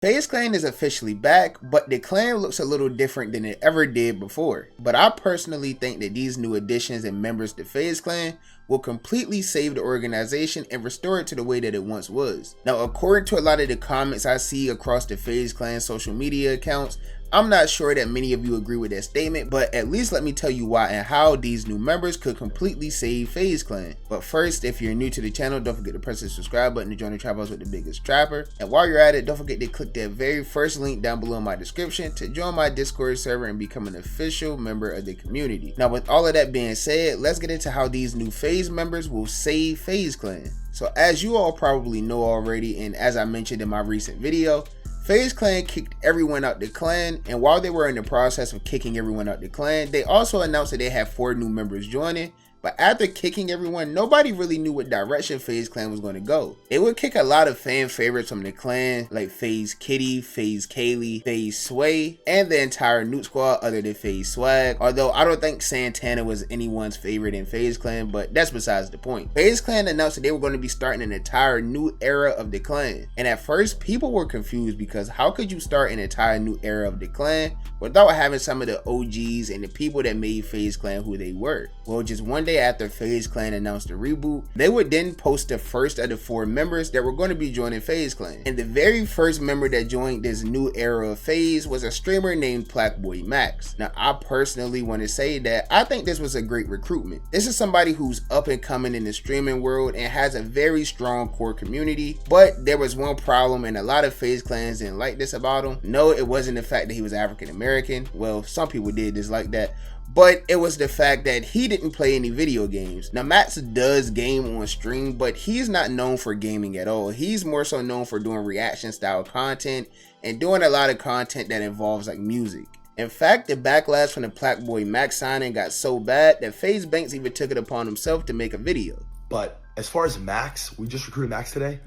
Faze Clan is officially back, but the clan looks a little different than it ever did before. But I personally think that these new additions and members to Faze Clan will completely save the organization and restore it to the way that it once was. Now, according to a lot of the comments I see across the Faze Clan social media accounts, I'm not sure that many of you agree with that statement, but at least let me tell you why and how these new members could completely save Faze Clan. But first, if you're new to the channel, don't forget to press the subscribe button to join the trap house with the biggest trapper. And while you're at it, don't forget to click that very first link down below in my description to join my Discord server and become an official member of the community. Now, with all of that being said, let's get into how these new Faze members will save Faze Clan. So as you all probably know already, and as I mentioned in my recent video, Faze Clan kicked everyone out the clan, and while they were in the process of kicking everyone out the clan, they also announced that they had 4 new members joining. But after kicking everyone, nobody really knew what direction Faze Clan was going to go. They would kick a lot of fan favorites from the clan, like Faze Kitty, Faze Kaylee, Faze Sway, and the entire Newt Squad other than Faze Swag. Although I don't think Santana was anyone's favorite in Faze Clan, but that's besides the point. Faze Clan announced that they were going to be starting an entire new era of the clan. And at first, people were confused because how could you start an entire new era of the clan without having some of the OGs and the people that made Faze Clan who they were? Well, just one day after Faze Clan announced the reboot, they would then post the first of the 4 members that were going to be joining Faze Clan. And the very first member that joined this new era of Faze was a streamer named Blackboy Max. Now, I personally want to say that I think this was a great recruitment. This is somebody who's up and coming in the streaming world and has a very strong core community, but there was one problem and a lot of Faze Clans didn't like this about him. No, it wasn't the fact that he was African American. Well, some people did dislike that, but it was the fact that he didn't play any video games. Now, Max does game on stream, but he's not known for gaming at all. He's more so known for doing reaction style content and doing a lot of content that involves like music. In fact, the backlash from the Blackboy Max signing got so bad that FaZe Banks even took it upon himself to make a video. But as far as Max, we just recruited Max today.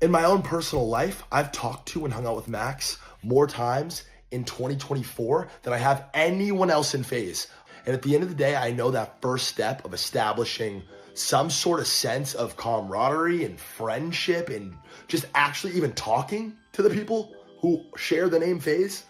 In my own personal life, I've talked to and hung out with Max more times in 2024 than I have anyone else in Faze. And at the end of the day, I know that first step of establishing some sort of sense of camaraderie and friendship and just actually even talking to the people who share the name Faze,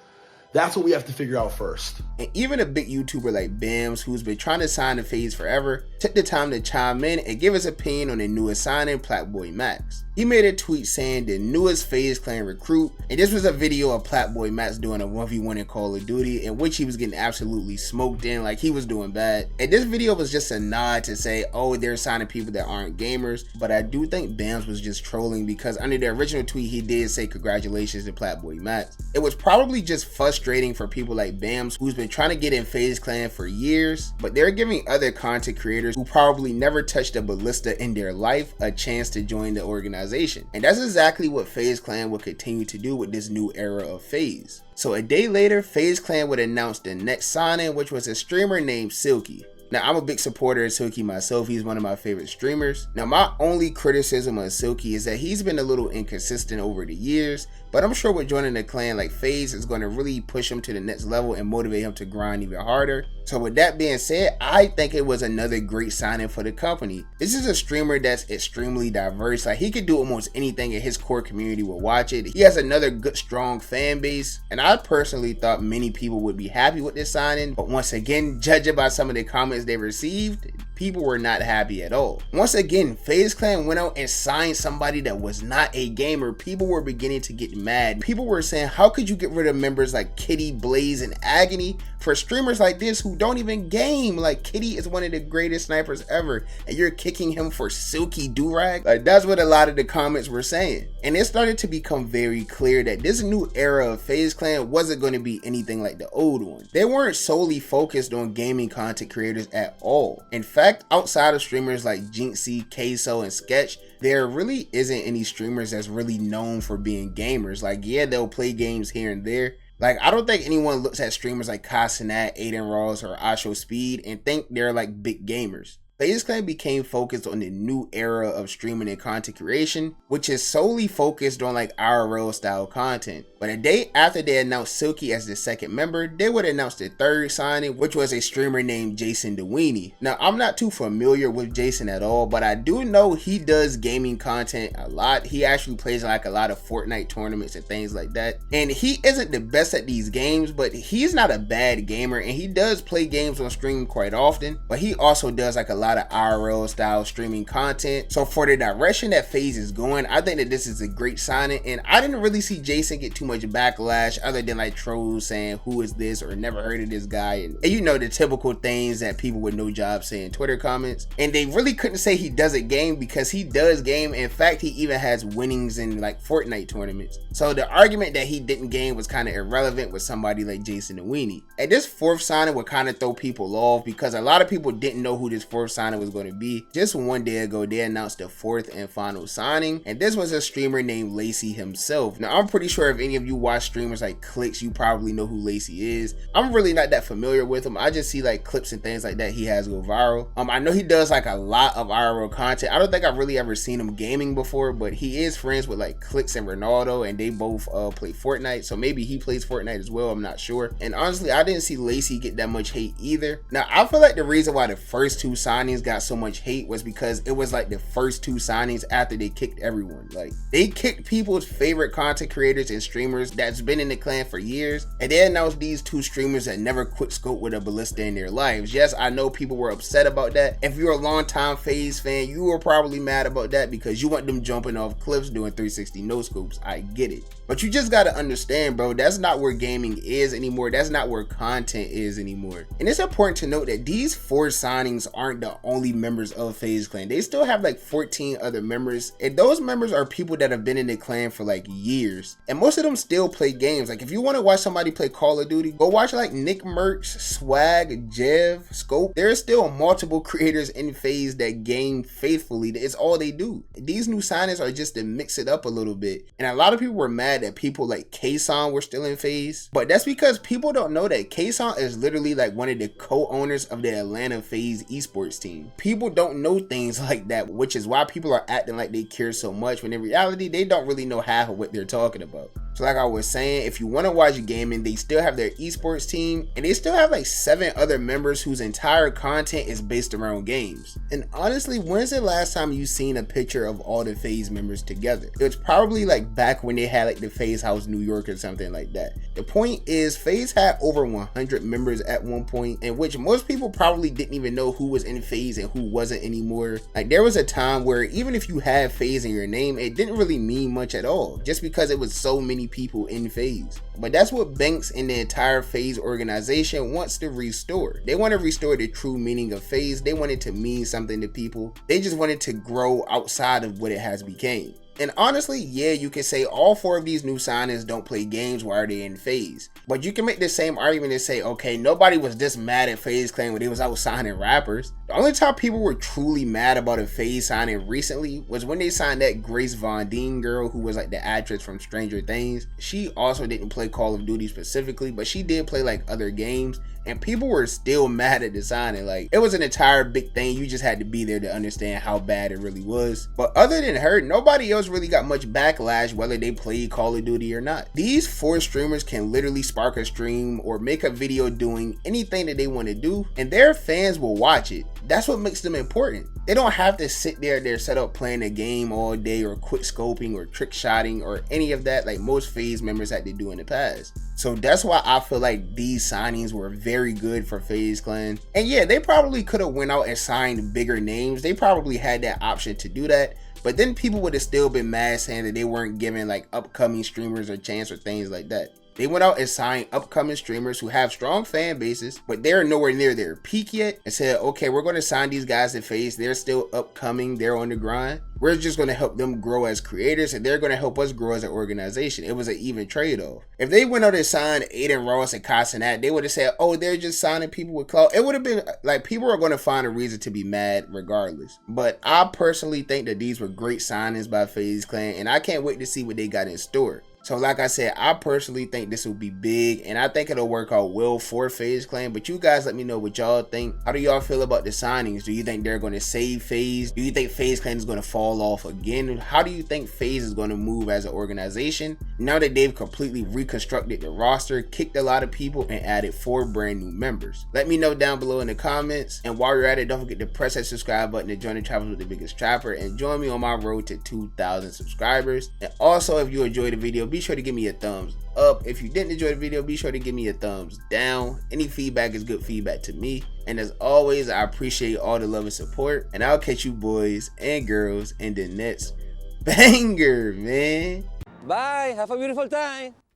that's what we have to figure out first. And even a big YouTuber like Bams, who's been trying to sign to Faze forever, took the time to chime in and give his opinion on the newest signing, Blackboy Max. He made a tweet saying the newest Faze Clan recruit, and this was a video of Blackboy Max doing a 1v1 in Call of Duty in which he was getting absolutely smoked in, like he was doing bad. And this video was just a nod to say, oh, they're signing people that aren't gamers, but I do think Bams was just trolling because under the original tweet he did say congratulations to Blackboy Max. It was probably just frustrating for people like Bams, who's been trying to get in Faze Clan for years, but they're giving other content creators who probably never touched a ballista in their life a chance to join the organization. And that's exactly what Faze Clan will continue to do with this new era of Faze. So a day later, Faze Clan would announce the next signing, which was a streamer named Silky. Now, I'm a big supporter of Silky myself. He's one of my favorite streamers. Now, my only criticism of Silky is that he's been a little inconsistent over the years, but I'm sure with joining a clan like Faze is going to really push him to the next level and motivate him to grind even harder. So with that being said, I think it was another great signing for the company. This is a streamer that's extremely diverse. Like, he could do almost anything and his core community will watch it. He has another good, strong fan base, and I personally thought many people would be happy with this signing, but once again, judging by some of the comments they received, people were not happy at all. Once again, Faze Clan went out and signed somebody that was not a gamer. People were beginning to get mad. People were saying, how could you get rid of members like Kitty, Blaze, and Agony for streamers like this who don't even game? Like, Kitty is one of the greatest snipers ever, and you're kicking him for Silky Durag? Like, that's what a lot of the comments were saying. And it started to become very clear that this new era of Faze Clan wasn't going to be anything like the old one. They weren't solely focused on gaming content creators at all. In fact, outside of streamers like Jinxie, Queso, and Sketch, there really isn't any streamers that's really known for being gamers. Like, yeah, they'll play games here and there. Like, I don't think anyone looks at streamers like Casanat, Aiden Ross, or Asho Speed and think they're like big gamers. FaZe Clan became focused on the new era of streaming and content creation, which is solely focused on like IRL style content. But a day after they announced Silky as the second member, they would announce the third signing, which was a streamer named Jason DeWeenie. Now, I'm not too familiar with Jason at all, but I do know he does gaming content a lot. He actually plays like a lot of Fortnite tournaments and things like that. And he isn't the best at these games, but he's not a bad gamer, and he does play games on stream quite often. But he also does like a lot of IRL style streaming content. So for the direction that FaZe is going, I think that this is a great signing, and I didn't really see Jason get too much backlash other than like trolls saying who is this or never heard of this guy, and you know, the typical things that people with no job say in Twitter comments. And they really couldn't say he doesn't game, because he does game. In fact, he even has winnings in like Fortnite tournaments. So the argument that he didn't game was kind of irrelevant with somebody like Jason DeWeenie. And this fourth signing would kind of throw people off, because a lot of people didn't know who this fourth signing was going to be. Just one day ago, they announced the fourth and final signing, and this was a streamer named Lacey himself. Now, I'm pretty sure if any of you watch streamers like Clicks, you probably know who Lacey is. I'm really not that familiar with him. I just see like clips and things like that he has go viral. I know he does like a lot of IRL content. I don't think I've really ever seen him gaming before, but he is friends with like Clicks and Ronaldo, and they both play Fortnite, so maybe he plays Fortnite as well. I'm not sure. And honestly, I didn't see Lacey get that much hate either. Now, I feel like the reason why the first two signings got so much hate was because it was like the first two signings after they kicked everyone. Like, they kicked people's favorite content creators and streamers that's been in the clan for years, and they announced these two streamers that never quit scope with a ballista in their lives. Yes, I know people were upset about that. If you're a long-time FaZe fan, you were probably mad about that because you want them jumping off cliffs doing 360 no scopes. I get it. But you just gotta understand, bro, that's not where gaming is anymore. That's not where content is anymore. And it's important to note that these four signings aren't the only members of FaZe Clan. They still have like 14 other members, and those members are people that have been in the clan for like years. And most of them still play games. Like, if you want to watch somebody play Call of Duty, go watch like Nick Merch, Swag, Jev, Scope. There are still multiple creators in FaZe that game faithfully. It's all they do. These new signings are just to mix it up a little bit. And a lot of people were mad that people like Kason were still in FaZe, but that's because people don't know that Kason is literally like one of the co-owners of the Atlanta FaZe esports team. People don't know things like that, which is why people are acting like they care so much, when in reality they don't really know half of what they're talking about. So like I was saying, if you want to watch gaming, they still have their esports team, and they still have like 7 other members whose entire content is based around games. And honestly, when's the last time you seen a picture of all the FaZe members together? It was probably like back when they had like the FaZe House New York or something like that. The point is, FaZe had over 100 members at one point, in which most people probably didn't even know who was in FaZe and who wasn't anymore. Like, there was a time where even if you had FaZe in your name, it didn't really mean much at all, just because it was so many people in FaZe. But that's what Banks and the entire FaZe organization wants to restore. They want to restore the true meaning of FaZe. They want it to mean something to people. They just want it to grow outside of what it has become. And honestly, yeah, you can say all 4 of these new signings don't play games while they're in FaZe. But you can make the same argument and say, okay, nobody was this mad at FaZe Clan when they was out signing rappers. The only time people were truly mad about a FaZe signing recently was when they signed that Grace Von Deen girl who was like the actress from Stranger Things. She also didn't play Call of Duty specifically, but she did play like other games. And people were still mad at the signing. Like, it was an entire big thing. You just had to be there to understand how bad it really was. But other than her, nobody else really got much backlash whether they played Call of Duty or not. These 4 streamers can literally spark a stream or make a video doing anything that they want to do, and their fans will watch it. That's what makes them important. They don't have to sit there, they're set up playing a game all day, or quick scoping or trick shotting or any of that like most FaZe members had to do in the past. So that's why I feel like these signings were very good for FaZe Clan. And yeah, they probably could have went out and signed bigger names. They probably had that option to do that. But then people would have still been mad saying that they weren't giving like upcoming streamers a chance or things like that. They went out and signed upcoming streamers who have strong fan bases, but they're nowhere near their peak yet, and said, okay, we're going to sign these guys to FaZe. They're still upcoming. They're on the grind. We're just going to help them grow as creators, and they're going to help us grow as an organization. It was an even trade-off. If they went out and signed Aiden Ross and Casanat, they would have said, oh, they're just signing people with clout. It would have been like, people are going to find a reason to be mad regardless. But I personally think that these were great signings by FaZe Clan, and I can't wait to see what they got in store. So like I said, I personally think this will be big, and I think it'll work out well for Faze Clan. But you guys let me know what y'all think. How do y'all feel about the signings? Do you think they're going to save Faze? Do you think Faze Clan is going to fall off again? How do you think Faze is going to move as an organization now that they've completely reconstructed the roster, kicked a lot of people, and added 4 brand new members? Let me know down below in the comments. And while you're at it, don't forget to press that subscribe button to join the Travels with the Biggest Trapper and join me on my road to 2,000 subscribers. And also, if you enjoyed the video, be sure to give me a thumbs up. If you didn't enjoy the video, be sure to give me a thumbs down. Any feedback is good feedback to me. And as always, I appreciate all the love and support. And I'll catch you boys and girls in the next banger, man. Bye. Have a beautiful time.